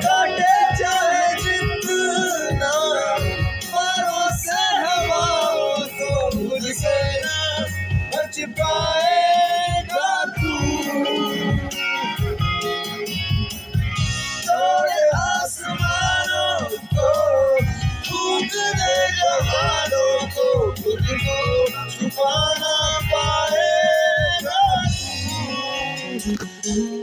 काटे चाहे जितना बारों से हवाओं को भूल के ना बच पाएगा तू। तोड़े आसमानों को टूटने जवानों को खुद को छुपा ना पाएगा तू।